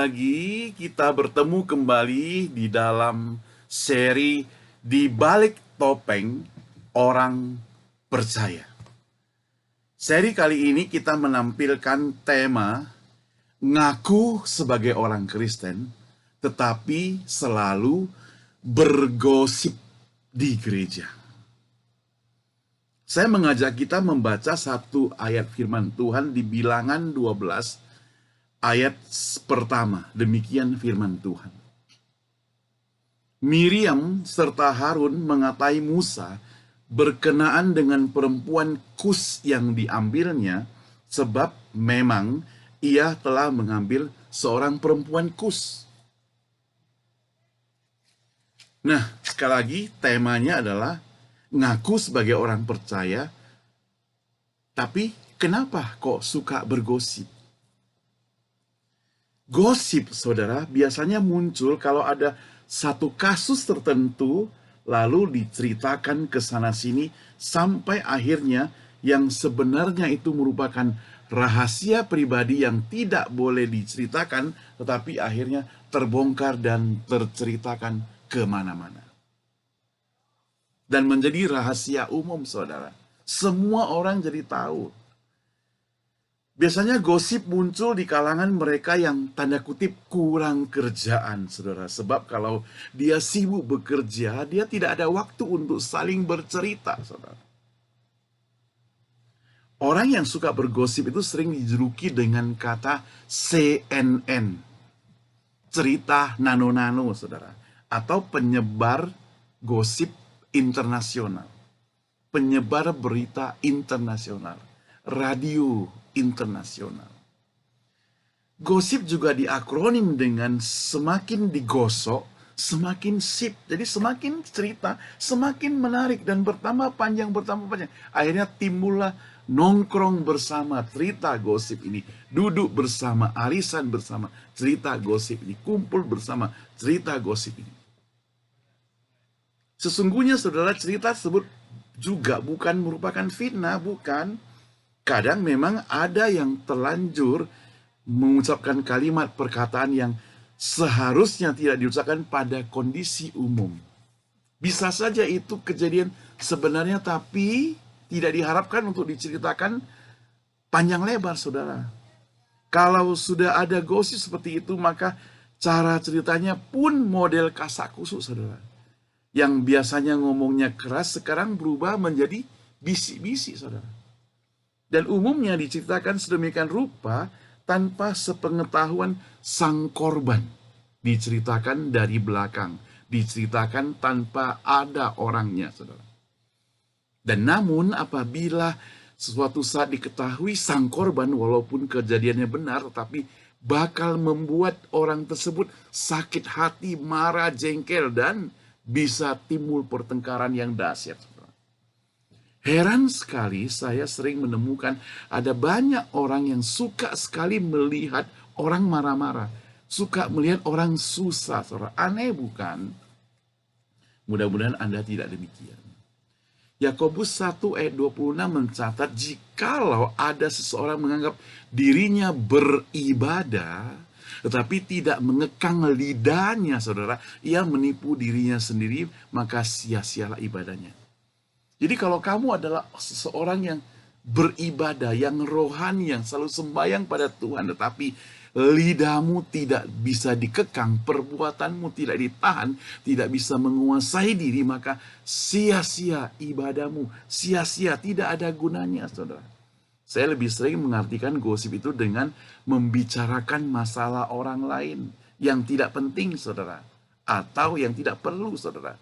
lagi kita bertemu kembali di dalam seri Di Balik Topeng Orang Percaya. Seri kali ini kita menampilkan tema ngaku sebagai orang Kristen, tetapi selalu bergosip di gereja. Saya mengajak kita membaca satu ayat firman Tuhan di Bilangan 12 ayat pertama. Demikian firman Tuhan. Miriam serta Harun mengatai Musa berkenaan dengan perempuan Kus yang diambilnya, sebab memang ia telah mengambil seorang perempuan Kus. Nah, sekali lagi temanya adalah ngaku sebagai orang percaya, tapi kenapa kok suka bergosip? Gosip, saudara, biasanya muncul kalau ada satu kasus tertentu, lalu diceritakan ke sana-sini, sampai akhirnya yang sebenarnya itu merupakan rahasia pribadi yang tidak boleh diceritakan, tetapi akhirnya terbongkar dan terceritakan kemana-mana. Dan menjadi rahasia umum, saudara. Semua orang jadi tahu. Biasanya gosip muncul di kalangan mereka yang tanda kutip kurang kerjaan, saudara. Sebab kalau dia sibuk bekerja, dia tidak ada waktu untuk saling bercerita, saudara. Orang yang suka bergosip itu sering dijuluki dengan kata CNN. Cerita nano-nano, saudara. Atau penyebar gosip internasional. Penyebar berita internasional. Radio internasional. Gosip juga diakronim dengan semakin digosok, semakin sip. Jadi semakin cerita, semakin menarik dan bertambah panjang. Akhirnya timbullah nongkrong bersama cerita gosip ini. Duduk bersama, arisan bersama cerita gosip ini. Kumpul bersama cerita gosip ini. Sesungguhnya saudara, cerita tersebut juga bukan merupakan fitnah, bukan. Kadang memang ada yang terlanjur mengucapkan kalimat perkataan yang seharusnya tidak diucapkan pada kondisi umum. Bisa saja itu kejadian sebenarnya, tapi tidak diharapkan untuk diceritakan panjang lebar, saudara. Kalau sudah ada gosip seperti itu, maka cara ceritanya pun model kasak kusuk, saudara. Yang biasanya ngomongnya keras, sekarang berubah menjadi bisik-bisik, saudara. Dan umumnya diceritakan sedemikian rupa tanpa sepengetahuan sang korban. Diceritakan dari belakang. Diceritakan tanpa ada orangnya, saudara. Dan namun apabila suatu saat diketahui sang korban, walaupun kejadiannya benar, tetapi bakal membuat orang tersebut sakit hati, marah, jengkel, dan bisa timbul pertengkaran yang dahsyat. Heran sekali saya sering menemukan ada banyak orang yang suka sekali melihat orang marah-marah. Suka melihat orang susah. Saudara. Aneh bukan? Mudah-mudahan Anda tidak demikian. Yakobus 1 ayat 26 mencatat, jikalau ada seseorang menganggap dirinya beribadah, tetapi tidak mengekang lidahnya, saudara, ia menipu dirinya sendiri, maka sia-sialah ibadahnya. Jadi kalau kamu adalah seseorang yang beribadah, yang rohani, yang selalu sembahyang pada Tuhan, tetapi lidahmu tidak bisa dikekang, perbuatanmu tidak ditahan, tidak bisa menguasai diri, maka sia-sia ibadahmu, sia-sia, tidak ada gunanya, saudara. Saya lebih sering mengartikan gosip itu dengan membicarakan masalah orang lain yang tidak penting, saudara, atau yang tidak perlu, saudara.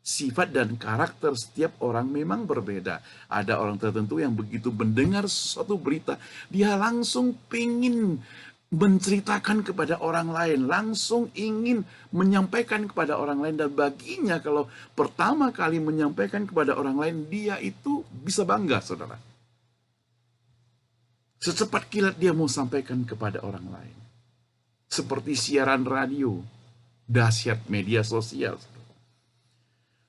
Sifat dan karakter setiap orang memang berbeda. Ada orang tertentu yang begitu mendengar suatu berita, dia langsung ingin menceritakan kepada orang lain, langsung ingin menyampaikan kepada orang lain, dan baginya kalau pertama kali menyampaikan kepada orang lain, dia itu bisa bangga, saudara. Secepat kilat dia mau sampaikan kepada orang lain. Seperti siaran radio, dahsyat media sosial.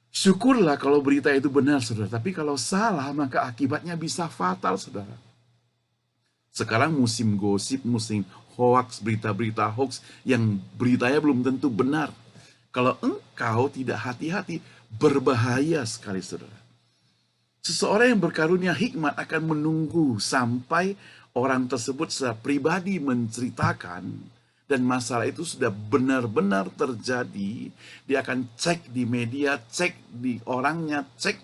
Syukurlah kalau berita itu benar, saudara. Tapi kalau salah, maka akibatnya bisa fatal, saudara. Sekarang musim gosip, musim hoax, berita-berita hoax yang beritanya belum tentu benar. Kalau engkau tidak hati-hati, berbahaya sekali, saudara. Seseorang yang berkarunia hikmat akan menunggu sampai orang tersebut secara pribadi menceritakan dan masalah itu sudah benar-benar terjadi. Dia akan cek di media, cek di orangnya, cek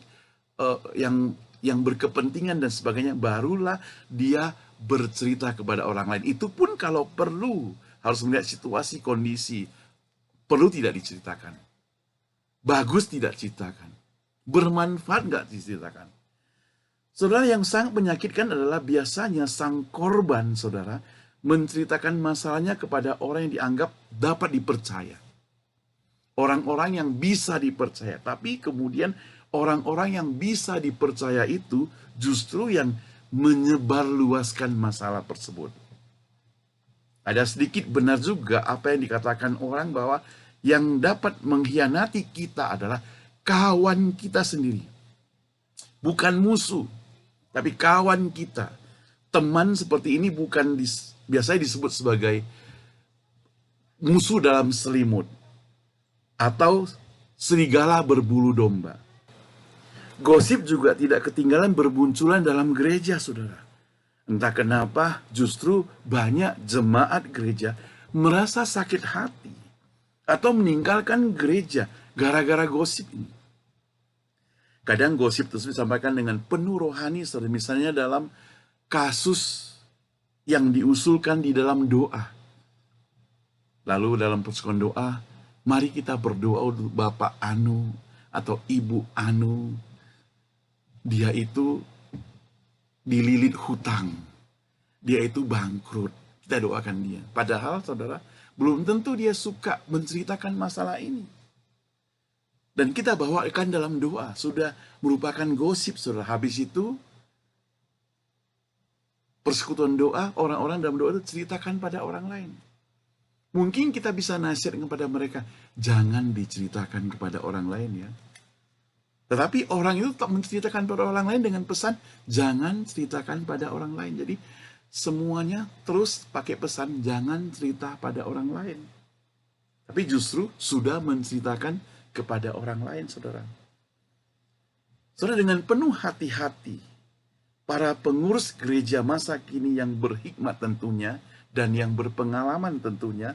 yang berkepentingan dan sebagainya, barulah dia bercerita kepada orang lain. Itu pun kalau perlu, harus melihat situasi, kondisi. Perlu tidak diceritakan. Bagus tidak diceritakan. Bermanfaat nggak diceritakan. Saudara, yang sangat menyakitkan adalah biasanya sang korban, saudara, menceritakan masalahnya kepada orang yang dianggap dapat dipercaya. Orang-orang yang bisa dipercaya. Tapi kemudian orang-orang yang bisa dipercaya itu justru yang menyebarluaskan masalah tersebut. Ada sedikit benar juga apa yang dikatakan orang bahwa yang dapat mengkhianati kita adalah kawan kita sendiri. Bukan musuh, tapi kawan kita. Teman seperti ini bukan biasanya disebut sebagai musuh dalam selimut atau serigala berbulu domba. Gosip juga tidak ketinggalan berbunculan dalam gereja, saudara. Entah kenapa justru banyak jemaat gereja merasa sakit hati atau meninggalkan gereja gara-gara gosip ini. Kadang gosip tersebut disampaikan dengan penuh rohani, misalnya dalam kasus yang diusulkan di dalam doa. Lalu dalam persekutuan doa, mari kita berdoa untuk Bapak Anu atau Ibu Anu. Dia itu dililit hutang. Dia itu bangkrut. Kita doakan dia. Padahal saudara, belum tentu dia suka menceritakan masalah ini. Dan kita bawakan dalam doa. Sudah merupakan gosip, saudara. Habis itu, persekutuan doa, orang-orang dalam doa itu ceritakan pada orang lain. Mungkin kita bisa nasihat kepada mereka, jangan diceritakan kepada orang lain ya. Tetapi orang itu tak menceritakan pada orang lain dengan pesan, jangan ceritakan pada orang lain. Jadi semuanya terus pakai pesan, jangan cerita pada orang lain. Tapi justru sudah menceritakan kepada orang lain, saudara. Saudara, dengan penuh hati-hati, para pengurus gereja masa kini yang berhikmat tentunya, dan yang berpengalaman tentunya,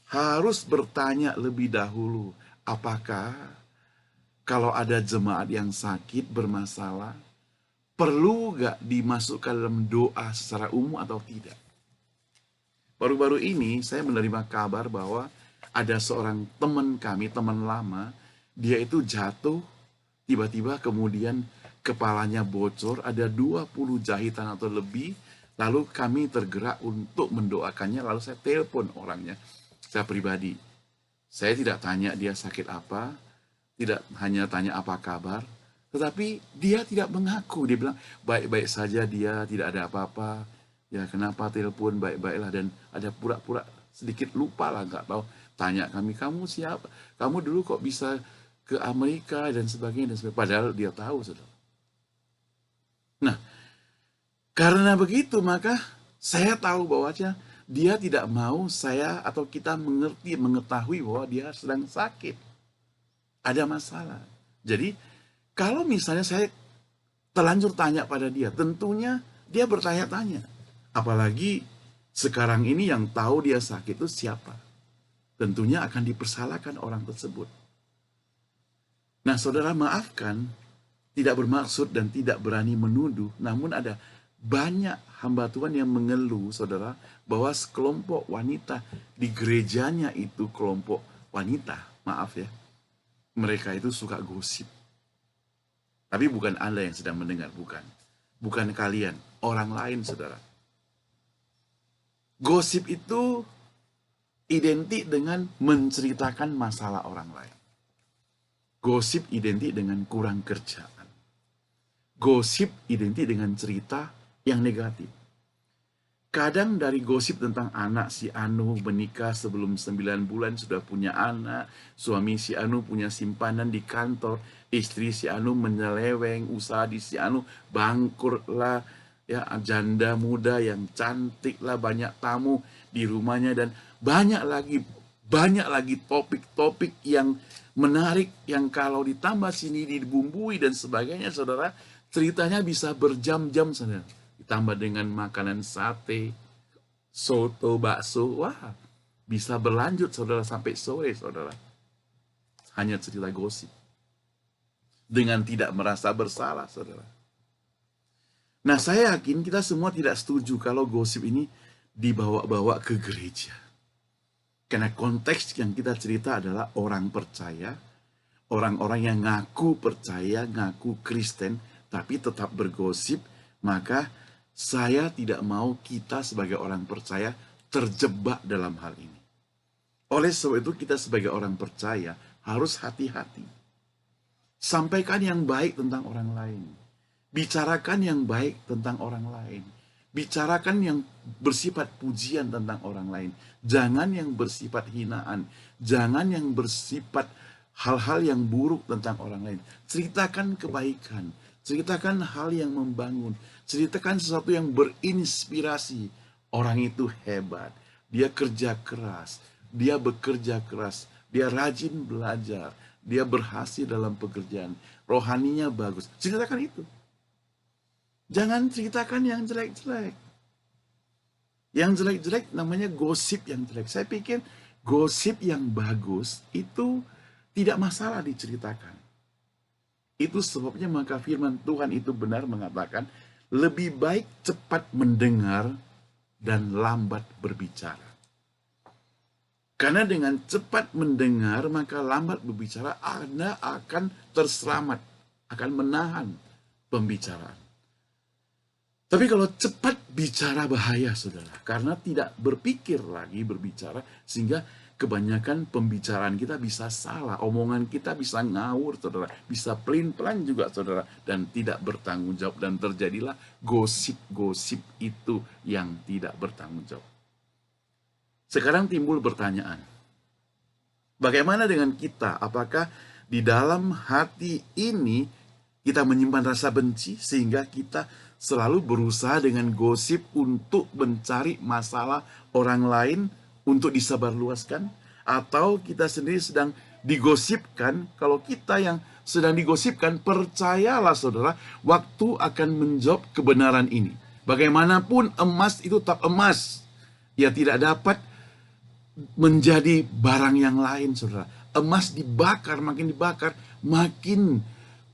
harus bertanya lebih dahulu, apakah kalau ada jemaat yang sakit, bermasalah, perlu gak dimasukkan dalam doa secara umum atau tidak? Baru-baru ini saya menerima kabar bahwa ada seorang teman kami, teman lama, dia itu jatuh, tiba-tiba kemudian kepalanya bocor, ada 20 jahitan atau lebih, lalu kami tergerak untuk mendoakannya, lalu saya telepon orangnya, saya pribadi. Saya tidak tanya dia sakit apa, tidak hanya tanya apa kabar, tetapi dia tidak mengaku. Dia bilang, baik-baik saja dia, tidak ada apa-apa. Ya kenapa telepon, baik-baiklah. Dan ada pura-pura sedikit lupa lah, nggak tahu. Tanya kami, kamu siapa? Kamu dulu kok bisa ke Amerika dan sebagainya. Padahal dia tahu, saudara. Nah, karena begitu maka saya tahu bahwa dia tidak mau saya atau kita mengetahui bahwa dia sedang sakit. Ada masalah. Jadi, kalau misalnya saya terlanjur tanya pada dia, tentunya dia bertanya-tanya. Apalagi sekarang ini yang tahu dia sakit itu siapa? Tentunya akan dipersalahkan orang tersebut. Nah, saudara, maafkan, tidak bermaksud dan tidak berani menuduh, namun ada banyak hamba Tuhan yang mengeluh, saudara, bahwa sekelompok wanita di gerejanya itu kelompok wanita, maaf ya, mereka itu suka gosip. Tapi bukan Anda yang sedang mendengar, bukan. Bukan kalian, orang lain, saudara. Gosip itu identik dengan menceritakan masalah orang lain. Gosip identik dengan kurang kerjaan. Gosip identik dengan cerita yang negatif. Kadang dari gosip tentang anak si Anu menikah sebelum 9 bulan sudah punya anak, suami si Anu punya simpanan di kantor, istri si Anu menyeleweng, usaha di si Anu bangkrut lah, ya janda muda yang cantik lah, banyak tamu, di rumahnya, dan banyak lagi topik-topik yang menarik yang kalau ditambah sini dibumbui dan sebagainya, saudara, ceritanya bisa berjam-jam, saudara. Ditambah dengan makanan sate, soto, bakso, wah, bisa berlanjut, saudara, sampai sore, saudara. Hanya cerita gosip. Dengan tidak merasa bersalah, saudara. Nah, saya yakin kita semua tidak setuju kalau gosip ini dibawa-bawa ke gereja. Karena konteks yang kita cerita adalah orang percaya, orang-orang yang ngaku percaya, ngaku Kristen, tapi tetap bergosip. Maka saya tidak mau kita sebagai orang percaya terjebak dalam hal ini. Oleh sebab itu kita sebagai orang percaya harus hati-hati. Sampaikan yang baik tentang orang lain. Bicarakan yang baik tentang orang lain. Bicarakan yang bersifat pujian tentang orang lain. Jangan yang bersifat hinaan. Jangan yang bersifat hal-hal yang buruk tentang orang lain. Ceritakan kebaikan. Ceritakan hal yang membangun. Ceritakan sesuatu yang berinspirasi. Orang itu hebat. Dia kerja keras. Dia bekerja keras. Dia rajin belajar. Dia berhasil dalam pekerjaan. Rohaninya bagus. Ceritakan itu. Jangan ceritakan yang jelek-jelek. Yang jelek-jelek namanya gosip yang jelek. Saya pikir gosip yang bagus itu tidak masalah diceritakan. Itu sebabnya maka firman Tuhan itu benar mengatakan, lebih baik cepat mendengar dan lambat berbicara. Karena dengan cepat mendengar maka lambat berbicara, Anda akan terselamat, akan menahan pembicaraan. Tapi kalau cepat bicara bahaya, saudara. Karena tidak berpikir lagi berbicara, sehingga kebanyakan pembicaraan kita bisa salah. Omongan kita bisa ngawur, saudara. Bisa pelin-pelan juga, saudara. Dan tidak bertanggung jawab. Dan terjadilah gosip-gosip itu yang tidak bertanggung jawab. Sekarang timbul pertanyaan. Bagaimana dengan kita? Apakah di dalam hati ini kita menyimpan rasa benci sehingga kita selalu berusaha dengan gosip untuk mencari masalah orang lain untuk disebarluaskan? Atau kita sendiri sedang digosipkan? Kalau kita yang sedang digosipkan, percayalah saudara, waktu akan menjawab kebenaran ini. Bagaimanapun emas itu tetap emas. Ia tidak dapat menjadi barang yang lain, saudara. Emas dibakar, makin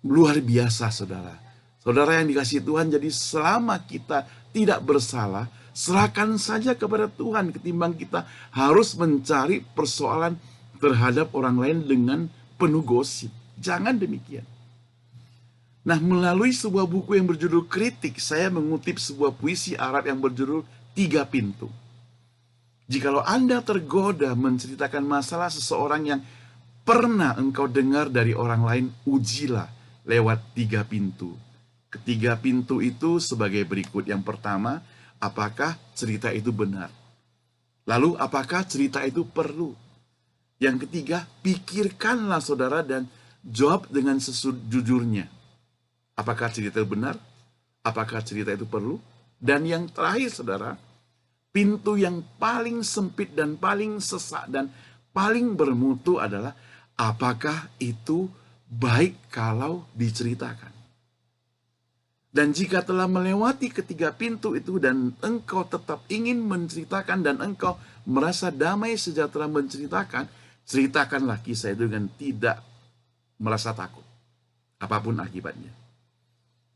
luar biasa, saudara. Saudara yang dikasihi Tuhan, jadi selama kita tidak bersalah, serahkan saja kepada Tuhan ketimbang kita harus mencari persoalan terhadap orang lain dengan penuh gosip. Jangan demikian. Nah, melalui sebuah buku yang berjudul Kritik, saya mengutip sebuah puisi Arab yang berjudul Tiga Pintu. Jikalau Anda tergoda menceritakan masalah seseorang yang pernah engkau dengar dari orang lain, ujilah lewat tiga pintu. Ketiga pintu itu sebagai berikut. Yang pertama, apakah cerita itu benar? Lalu, apakah cerita itu perlu? Yang ketiga, pikirkanlah saudara dan jawab dengan sejujurnya. Apakah cerita itu benar? Apakah cerita itu perlu? Dan yang terakhir saudara, pintu yang paling sempit dan paling sesak dan paling bermutu adalah apakah itu baik kalau diceritakan. Dan jika telah melewati ketiga pintu itu dan engkau tetap ingin menceritakan dan engkau merasa damai sejahtera menceritakan, ceritakanlah kisah itu dengan tidak merasa takut, apapun akibatnya.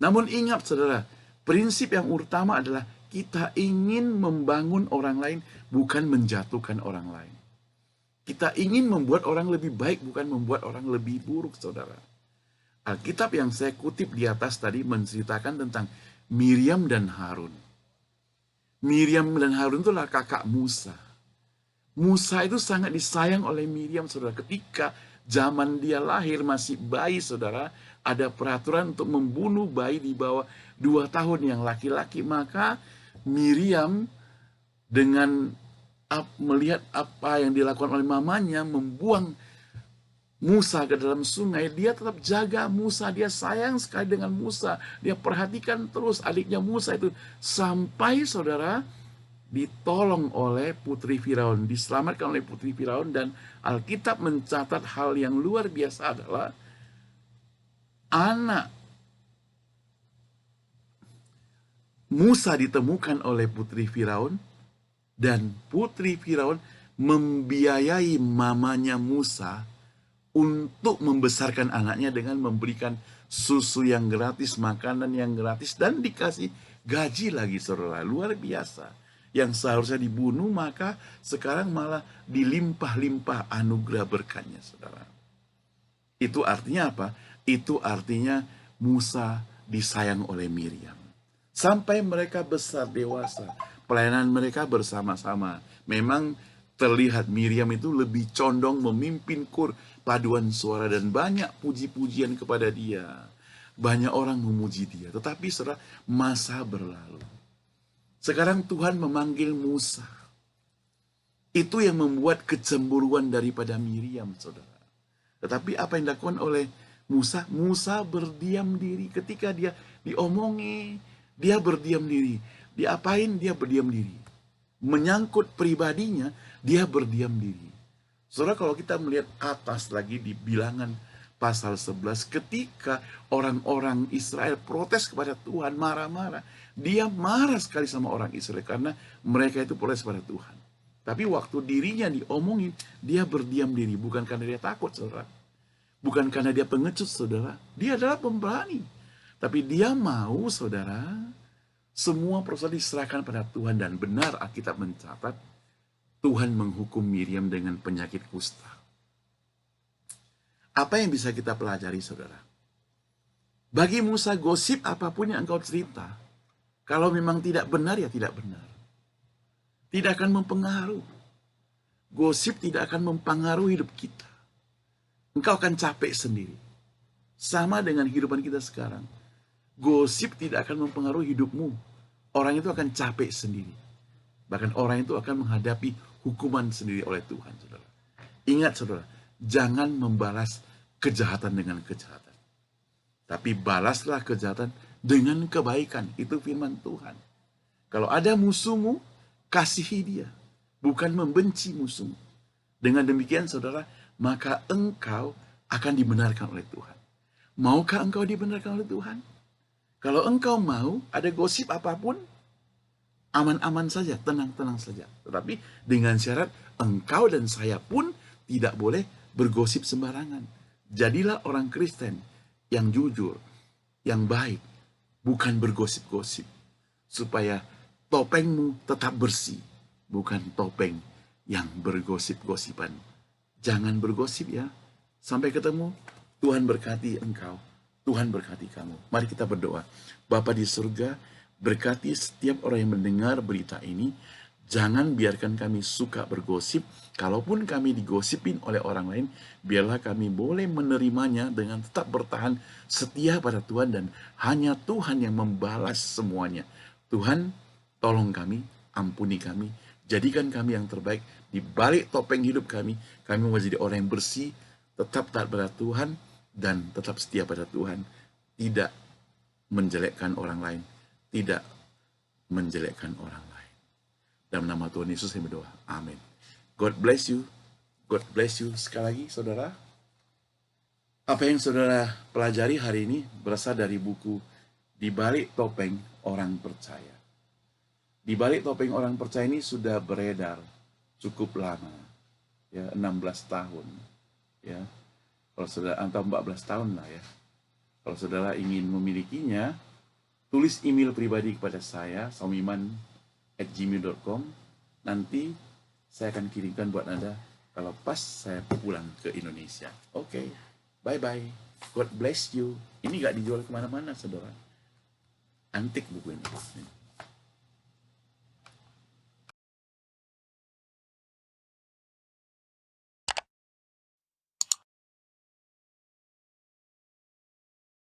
Namun ingat saudara, prinsip yang utama adalah kita ingin membangun orang lain, bukan menjatuhkan orang lain. Kita ingin membuat orang lebih baik, bukan membuat orang lebih buruk, saudara. Alkitab yang saya kutip di atas tadi menceritakan tentang Miriam dan Harun. Miriam dan Harun itulah kakak Musa. Musa itu sangat disayang oleh Miriam, saudara. Ketika zaman dia lahir masih bayi, saudara, ada peraturan untuk membunuh bayi di bawah 2 tahun yang laki-laki. Maka Miriam dengan melihat apa yang dilakukan oleh mamanya, membuang Musa ke dalam sungai, dia tetap jaga Musa, dia sayang sekali dengan Musa, dia perhatikan terus adiknya Musa itu, sampai saudara, ditolong oleh putri Firaun, diselamatkan oleh putri Firaun, dan Alkitab mencatat hal yang luar biasa adalah anak Musa ditemukan oleh putri Firaun, dan putri Firaun membiayai mamanya Musa untuk membesarkan anaknya dengan memberikan susu yang gratis, makanan yang gratis, dan dikasih gaji lagi, saudara. Luar biasa. Yang seharusnya dibunuh, maka sekarang malah dilimpah-limpah anugerah berkatnya, saudara. Itu artinya apa? Itu artinya Musa disayang oleh Miriam. Sampai mereka besar dewasa, pelayanan mereka bersama-sama. Memang terlihat Miriam itu lebih condong memimpin kur paduan suara, dan banyak puji-pujian kepada dia. Banyak orang memuji dia. Tetapi setelah masa berlalu, sekarang Tuhan memanggil Musa. Itu yang membuat kecemburuan daripada Miriam, saudara. Tetapi apa yang dilakukan oleh Musa? Musa berdiam diri ketika dia diomongi. Dia berdiam diri. Diapain? Dia berdiam diri. Menyangkut pribadinya, dia berdiam diri. Saudara, kalau kita melihat atas lagi di Bilangan pasal 11, ketika orang-orang Israel protes kepada Tuhan, marah-marah. Dia marah sekali sama orang Israel karena mereka itu protes kepada Tuhan. Tapi waktu dirinya diomongin, dia berdiam diri. Bukan karena dia takut, saudara. Bukan karena dia pengecut, saudara. Dia adalah pemberani. Tapi dia mau, saudara, semua proses diserahkan pada Tuhan. Dan benar Alkitab mencatat, Tuhan menghukum Miriam dengan penyakit kusta. Apa yang bisa kita pelajari, saudara? Bagi Musa, gosip apapun yang engkau cerita, kalau memang tidak benar, ya tidak benar. Tidak akan mempengaruhi. Gosip tidak akan mempengaruhi hidup kita. Engkau akan capek sendiri. Sama dengan kehidupan kita sekarang. Gosip tidak akan mempengaruhi hidupmu. Orang itu akan capek sendiri. Bahkan orang itu akan menghadapi hukuman sendiri oleh Tuhan, saudara. Ingat, saudara, jangan membalas kejahatan dengan kejahatan. Tapi balaslah kejahatan dengan kebaikan. Itu firman Tuhan. Kalau ada musuhmu, kasihi dia. Bukan membenci musuhmu. Dengan demikian, saudara, maka engkau akan dibenarkan oleh Tuhan. Maukah engkau dibenarkan oleh Tuhan? Kalau engkau mau, ada gosip apapun, aman-aman saja, tenang-tenang saja. Tetapi dengan syarat engkau dan saya pun tidak boleh bergosip sembarangan. Jadilah orang Kristen yang jujur, yang baik, bukan bergosip-gosip. Supaya topengmu tetap bersih, bukan topeng yang bergosip-gosipan. Jangan bergosip ya. Sampai ketemu, Tuhan berkati engkau. Tuhan berkati kamu. Mari kita berdoa. Bapa di surga, berkati setiap orang yang mendengar berita ini. Jangan biarkan kami suka bergosip. Kalaupun kami digosipin oleh orang lain, biarlah kami boleh menerimanya dengan tetap bertahan setia pada Tuhan, dan hanya Tuhan yang membalas semuanya. Tuhan, tolong kami, ampuni kami, jadikan kami yang terbaik. Di balik topeng hidup kami mau jadi orang yang bersih, tetap taat pada Tuhan, dan tetap setia pada Tuhan. Tidak menjelekkan orang lain, tidak menjelekkan orang lain. Dalam nama Tuhan Yesus saya berdoa. Amin. God bless you. God bless you. Sekali lagi, saudara. Apa yang saudara pelajari hari ini berasal dari buku Di Balik Topeng Orang Percaya. Di balik topeng orang percaya ini sudah beredar cukup lama, ya, 16 tahun, ya. Kalau saudara, atau 14 tahun lah ya. Kalau saudara ingin memilikinya, tulis email pribadi kepada saya, saumiman@gmail.com. Nanti saya akan kirimkan buat Anda kalau pas saya pulang ke Indonesia. Oke, bye-bye. God bless you. Ini gak dijual kemana-mana, saudara. Antik buku ini.